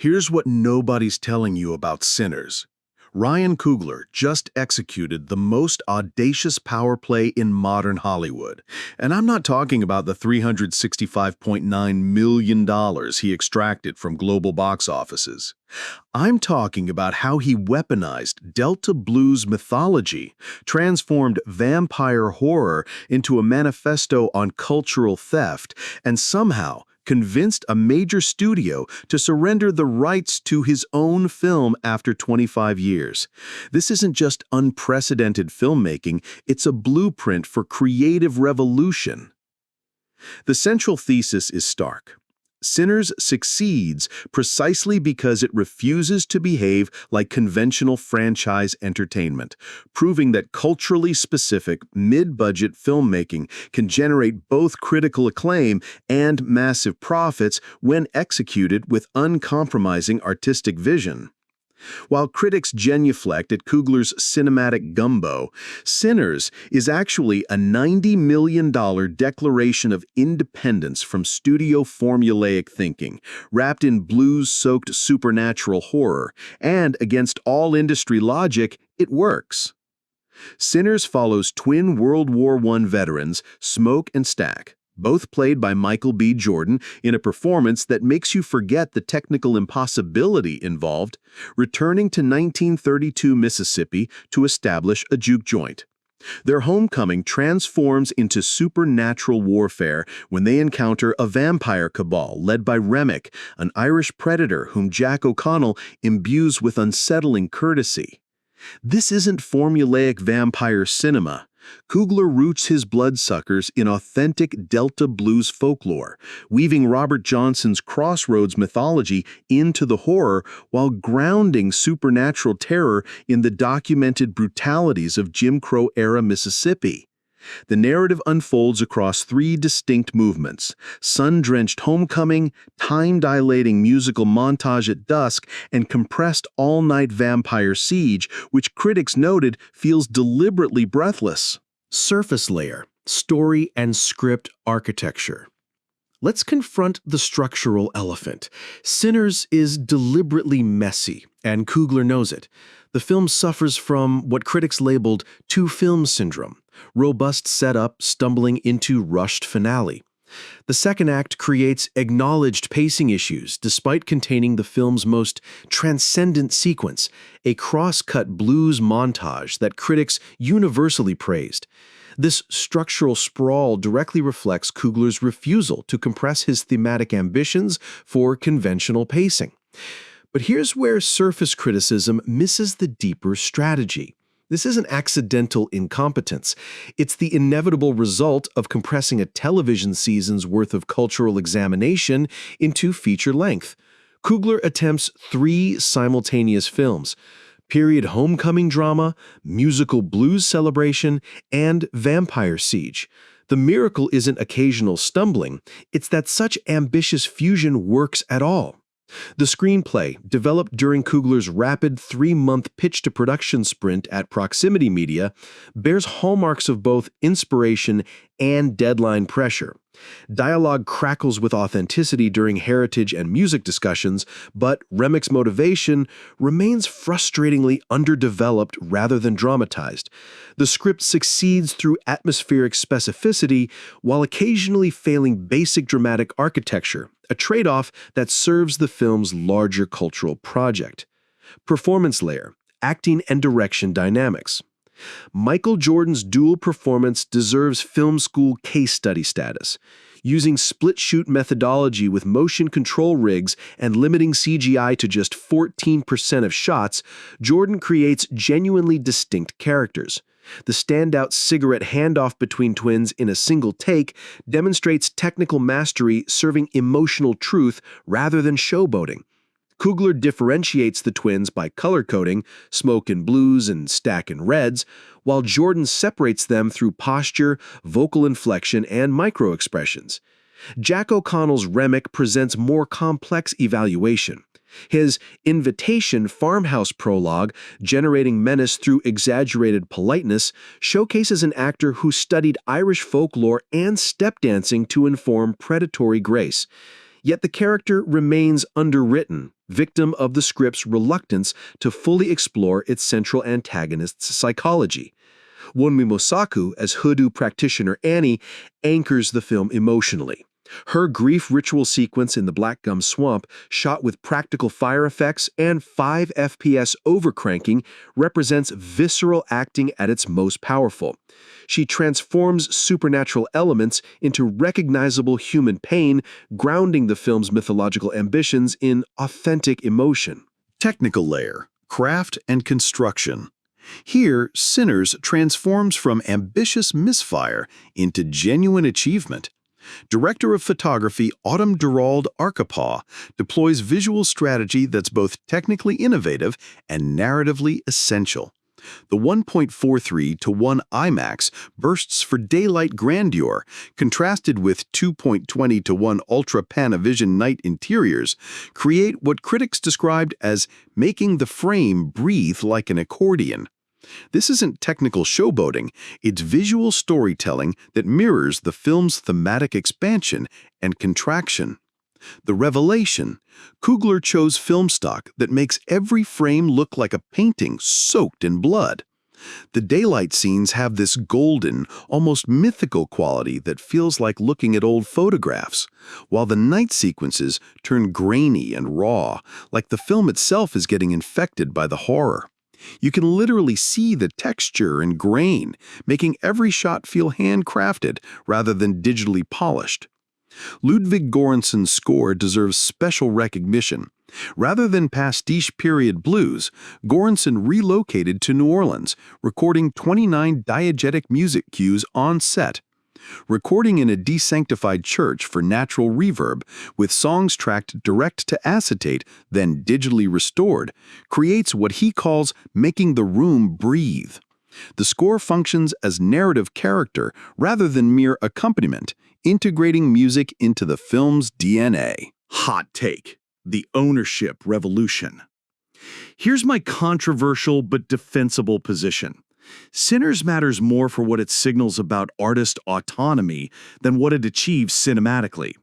Here's what nobody's telling you about Sinners. Ryan Coogler just executed the most audacious power play in modern Hollywood. And I'm not talking about the $365.9 million he extracted from global box offices. I'm talking about how he weaponized Delta blues mythology, transformed vampire horror into a manifesto on cultural theft, and somehow convinced a major studio to surrender the rights to his own film after 25 years. This isn't just unprecedented filmmaking, it's a blueprint for creative revolution. The central thesis is stark. Sinners succeeds precisely because it refuses to behave like conventional franchise entertainment, proving that culturally specific, mid-budget filmmaking can generate both critical acclaim and massive profits when executed with uncompromising artistic vision. While critics genuflect at Coogler's cinematic gumbo, Sinners is actually a $90 million declaration of independence from studio formulaic thinking, wrapped in blues-soaked supernatural horror, and against all industry logic, it works. Sinners follows twin World War I veterans, Smoke and Stack, both played by Michael B. Jordan in a performance that makes you forget the technical impossibility involved, returning to 1932 Mississippi to establish a juke joint. Their homecoming transforms into supernatural warfare when they encounter a vampire cabal led by Remick, an Irish predator whom Jack O'Connell imbues with unsettling courtesy. This isn't formulaic vampire cinema. Coogler roots his bloodsuckers in authentic Delta blues folklore, weaving Robert Johnson's Crossroads mythology into the horror while grounding supernatural terror in the documented brutalities of Jim Crow-era Mississippi. The narrative unfolds across three distinct movements: sun-drenched homecoming, time-dilating musical montage at dusk, and compressed all-night vampire siege, which critics noted feels deliberately breathless. Surface layer, story and script architecture. Let's confront the structural elephant. Sinners is deliberately messy, and Coogler knows it. The film suffers from what critics labeled two-film syndrome, robust setup stumbling into rushed finale. The second act creates acknowledged pacing issues despite containing the film's most transcendent sequence, a cross-cut blues montage that critics universally praised. This structural sprawl directly reflects Coogler's refusal to compress his thematic ambitions for conventional pacing. But here's where surface criticism misses the deeper strategy. This isn't accidental incompetence. It's the inevitable result of compressing a television season's worth of cultural examination into feature length. Coogler attempts three simultaneous films: period homecoming drama, musical blues celebration, and vampire siege. The miracle isn't occasional stumbling, it's that such ambitious fusion works at all. The screenplay, developed during Coogler's rapid 3-month pitch-to-production sprint at Proximity Media, bears hallmarks of both inspiration and deadline pressure. Dialogue crackles with authenticity during heritage and music discussions, but Remick's motivation remains frustratingly underdeveloped rather than dramatized. The script succeeds through atmospheric specificity while occasionally failing basic dramatic architecture, a trade-off that serves the film's larger cultural project. Performance layer, acting and direction dynamics. Michael Jordan's dual performance deserves film school case study status. Using split-shoot methodology with motion control rigs and limiting CGI to just 14% of shots, Jordan creates genuinely distinct characters. The standout cigarette handoff between twins in a single take demonstrates technical mastery serving emotional truth rather than showboating. Coogler differentiates the twins by color coding, Smoke in blues and Stack in reds, while Jordan separates them through posture, vocal inflection, and micro-expressions. Jack O'Connell's Remick presents more complex evaluation. His invitation farmhouse prologue, generating menace through exaggerated politeness, showcases an actor who studied Irish folklore and step dancing to inform predatory grace. Yet the character remains underwritten, victim of the script's reluctance to fully explore its central antagonist's psychology. Wonmi Mosaku, as hoodoo practitioner Annie, anchors the film emotionally. Her grief ritual sequence in the Black Gum Swamp, shot with practical fire effects and 5 FPS overcranking, represents visceral acting at its most powerful. She transforms supernatural elements into recognizable human pain, grounding the film's mythological ambitions in authentic emotion. Technical layer, craft and construction. Here, Sinners transforms from ambitious misfire into genuine achievement. Director of photography Autumn Durald Arkapaw deploys visual strategy that's both technically innovative and narratively essential. The 1.43 to 1 IMAX bursts for daylight grandeur, contrasted with 2.20 to 1 Ultra Panavision night interiors, create what critics described as making the frame breathe like an accordion. This isn't technical showboating, it's visual storytelling that mirrors the film's thematic expansion and contraction. The revelation: Coogler chose film stock that makes every frame look like a painting soaked in blood. The daylight scenes have this golden, almost mythical quality that feels like looking at old photographs, while the night sequences turn grainy and raw, like the film itself is getting infected by the horror. You can literally see the texture and grain, making every shot feel handcrafted rather than digitally polished. Ludwig Göransson's score deserves special recognition. Rather than pastiche period blues, Göransson relocated to New Orleans, recording 29 diegetic music cues on set. Recording in a desanctified church for natural reverb, with songs tracked direct to acetate, then digitally restored, creates what he calls making the room breathe. The score functions as narrative character rather than mere accompaniment, integrating music into the film's DNA. Hot take: the ownership revolution. Here's my controversial but defensible position. Sinners matters more for what it signals about artist autonomy than what it achieves cinematically.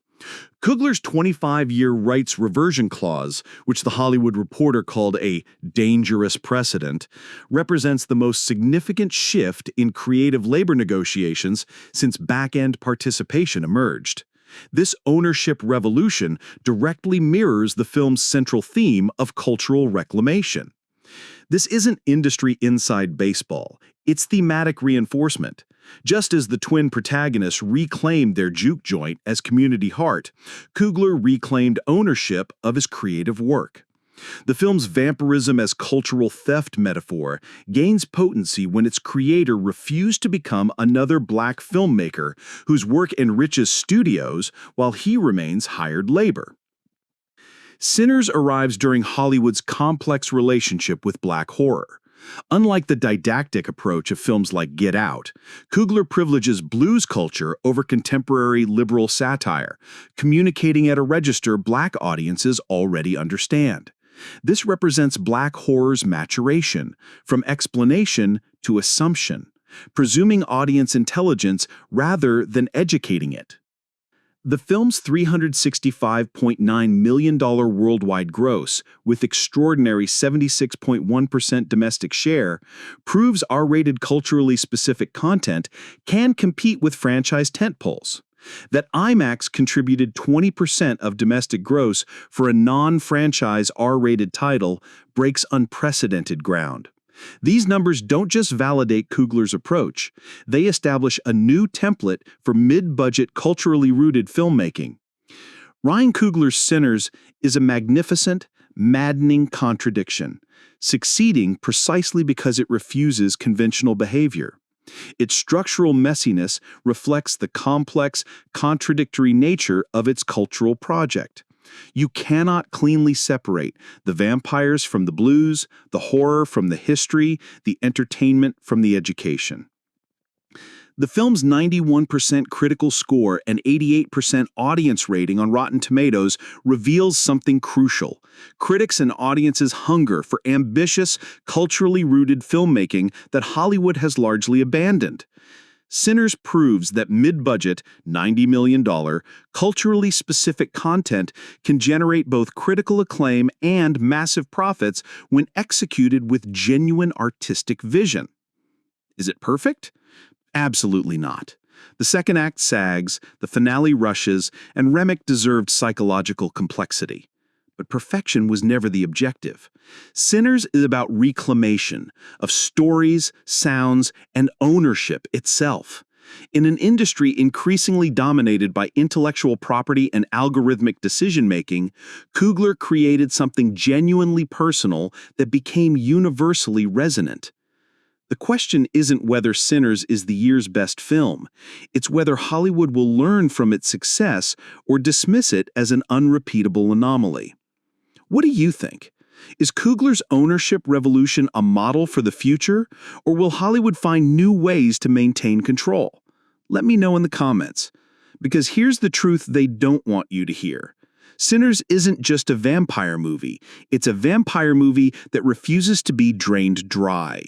Coogler's 25-year rights reversion clause, which The Hollywood Reporter called a dangerous precedent, represents the most significant shift in creative labor negotiations since back-end participation emerged. This ownership revolution directly mirrors the film's central theme of cultural reclamation. This isn't industry inside baseball, it's thematic reinforcement. Just as the twin protagonists reclaimed their juke joint as community heart, Coogler reclaimed ownership of his creative work. The film's vampirism as cultural theft metaphor gains potency when its creator refused to become another black filmmaker whose work enriches studios while he remains hired labor. Sinners arrives during Hollywood's complex relationship with black horror. Unlike the didactic approach of films like Get Out, Coogler privileges blues culture over contemporary liberal satire, communicating at a register black audiences already understand. This represents black horror's maturation, from explanation to assumption, presuming audience intelligence rather than educating it. The film's $365.9 million worldwide gross, with extraordinary 76.1% domestic share, proves R-rated culturally specific content can compete with franchise tentpoles. That IMAX contributed 20% of domestic gross for a non-franchise R-rated title breaks unprecedented ground. These numbers don't just validate Coogler's approach, they establish a new template for mid-budget, culturally rooted filmmaking. Ryan Coogler's Sinners is a magnificent, maddening contradiction, succeeding precisely because it refuses conventional behavior. Its structural messiness reflects the complex, contradictory nature of its cultural project. You cannot cleanly separate the vampires from the blues, the horror from the history, the entertainment from the education. The film's 91% critical score and 88% audience rating on Rotten Tomatoes reveals something crucial: critics' and audiences' hunger for ambitious, culturally rooted filmmaking that Hollywood has largely abandoned. Sinners proves that mid-budget, $90 million, culturally specific content can generate both critical acclaim and massive profits when executed with genuine artistic vision. Is it perfect? Absolutely not. The second act sags, the finale rushes, and Remick deserved psychological complexity. But perfection was never the objective. Sinners is about reclamation of stories, sounds, and ownership itself. In an industry increasingly dominated by intellectual property and algorithmic decision-making, Coogler created something genuinely personal that became universally resonant. The question isn't whether Sinners is the year's best film. It's whether Hollywood will learn from its success or dismiss it as an unrepeatable anomaly. What do you think? Is Coogler's ownership revolution a model for the future, or will Hollywood find new ways to maintain control? Let me know in the comments. Because here's the truth they don't want you to hear. Sinners isn't just a vampire movie. It's a vampire movie that refuses to be drained dry.